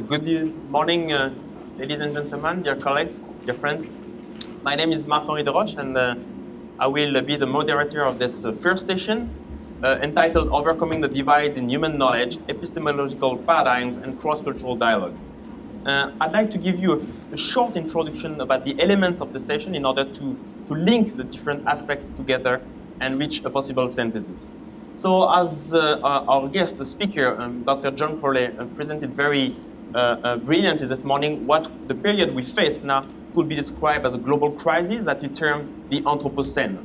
Good morning, ladies and gentlemen, dear colleagues, dear friends. My name is Marc-Henri Deroche, and I will be the moderator of this first session entitled Overcoming the Divide in Human Knowledge, Epistemological Paradigms, and Cross-Cultural Dialogue. I'd like to give you a short introduction about the elements of the session in order to link the different aspects together and reach a possible synthesis. So as our guest speaker, Dr. John Crowley, presented very brilliantly this morning, what the period we face now could be described as a global crisis that we term the Anthropocene.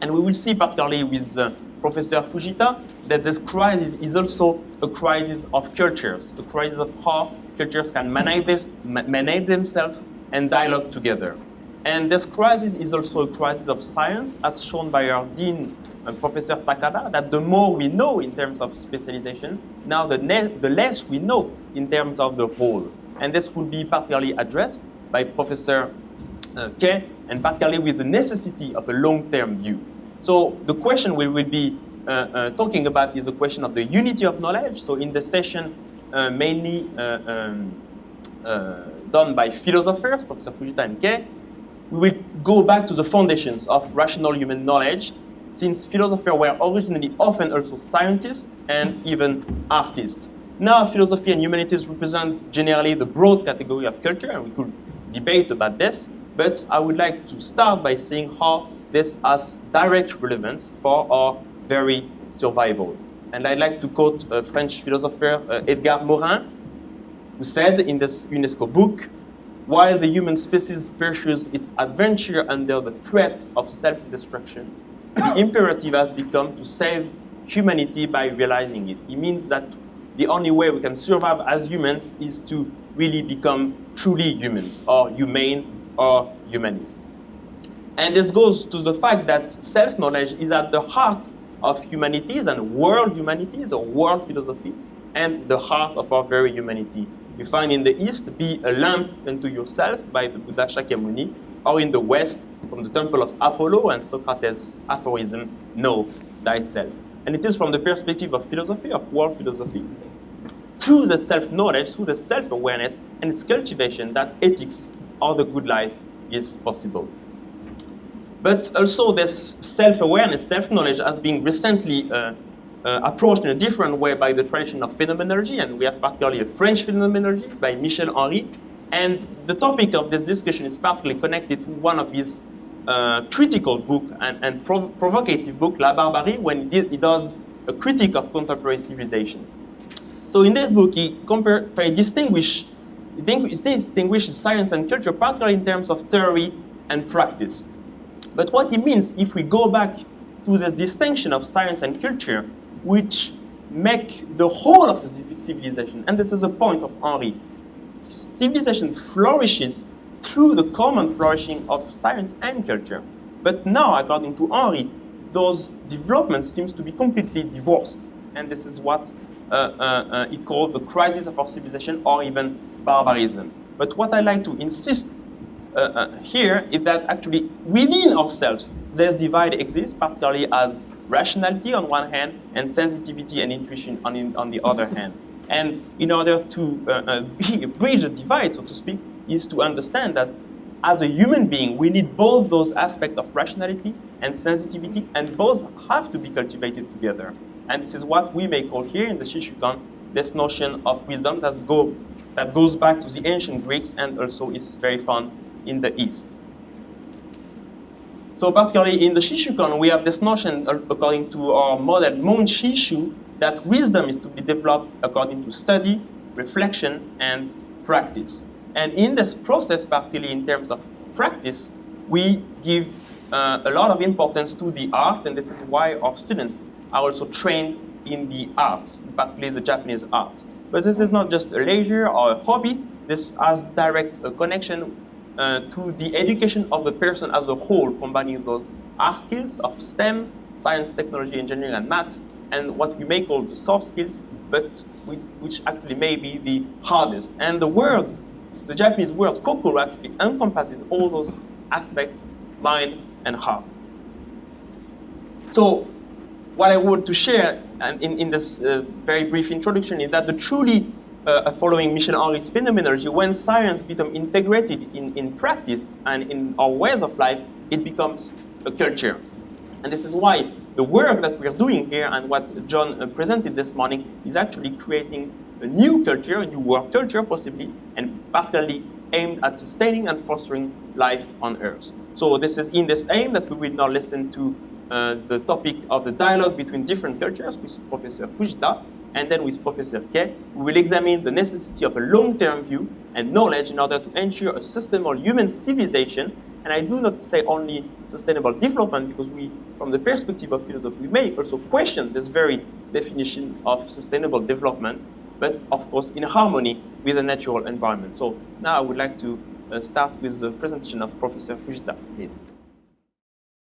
And we will see, particularly with Professor Fujita, that this crisis is also a crisis of cultures, a crisis of how cultures can manage themselves and dialogue together. And this crisis is also a crisis of science, as shown by our dean, Professor Takada, that the more we know in terms of specialization, now the less we know in terms of the whole. And this will be particularly addressed by Professor Kay, and particularly with the necessity of a long-term view. So the question we will be talking about is the question of the unity of knowledge. So in the session, mainly done by philosophers, Professor Fujita and Kay, we will go back to the foundations of rational human knowledge, since philosophers were originally often also scientists and even artists. Now, philosophy and humanities represent generally the broad category of culture, and we could debate about this, but I would like to start by saying how this has direct relevance for our very survival. And I'd like to quote a French philosopher, Edgar Morin, who said in this UNESCO book, "While the human species pursues its adventure under the threat of self-destruction, the imperative has become to save humanity by realizing it." It means that the only way we can survive as humans is to really become truly humans, or humane, or humanist. And this goes to the fact that self-knowledge is at the heart of humanities and world humanities, or world philosophy, and the heart of our very humanity. You find in the East, "Be a lamp unto yourself" by the Buddha Shakyamuni, or in the West, from the Temple of Apollo and Socrates' aphorism, "Know thyself." And it is from the perspective of philosophy, of world philosophy, through the self-knowledge, through the self-awareness and its cultivation, that ethics or the good life is possible. But also this self-awareness, self-knowledge has been recently approached in a different way by the tradition of phenomenology, and we have particularly a French phenomenology by Michel Henry. And the topic of this discussion is particularly connected to one of his critical book and provocative book, La Barbarie, when he does a critique of contemporary civilization. So in this book, he distinguishes science and culture, particularly in terms of theory and practice. But what it means, if we go back to this distinction of science and culture, which make the whole of the civilization, and this is the point of Henry, civilization flourishes through the common flourishing of science and culture. But now, according to Henry, those developments seem to be completely divorced. And this is what he called the crisis of our civilization, or even barbarism. But what I like to insist here is that actually within ourselves, this divide exists, particularly as rationality on one hand and sensitivity and intuition on the other hand. And in order to bridge the divide, so to speak, is to understand that as a human being, we need both those aspects of rationality and sensitivity, and both have to be cultivated together. And this is what we may call here in the Shishukan this notion of wisdom that goes back to the ancient Greeks and also is very found in the East. So particularly in the Shishukan, we have this notion, according to our model Mon Shishu, that wisdom is to be developed according to study, reflection, and practice. And in this process, particularly in terms of practice, we give a lot of importance to the art, and this is why our students are also trained in the arts, particularly the Japanese art. But this is not just a leisure or a hobby. This has direct connection to the education of the person as a whole, combining those art skills of STEM, science, technology, engineering, and maths, and what we may call the soft skills, but which actually may be the hardest. And the Japanese word kokoro actually encompasses all those aspects, mind and heart. So what I want to share in this very brief introduction is that the truly following Marc-Henri's phenomenology, when science becomes integrated in practice and in our ways of life, it becomes a culture. And this is why the work that we're doing here and what John presented this morning is actually creating a new culture, a new work culture possibly, and particularly aimed at sustaining and fostering life on Earth. So this is in this aim that we will now listen to the topic of the dialogue between different cultures with Professor Fujita, and then with Professor Kei. We will examine the necessity of a long-term view and knowledge in order to ensure a sustainable human civilization. And I do not say only sustainable development, because we, from the perspective of philosophy, we may also question this very definition of sustainable development, but of course in harmony with the natural environment. So now I would like to start with the presentation of Professor Fujita, please.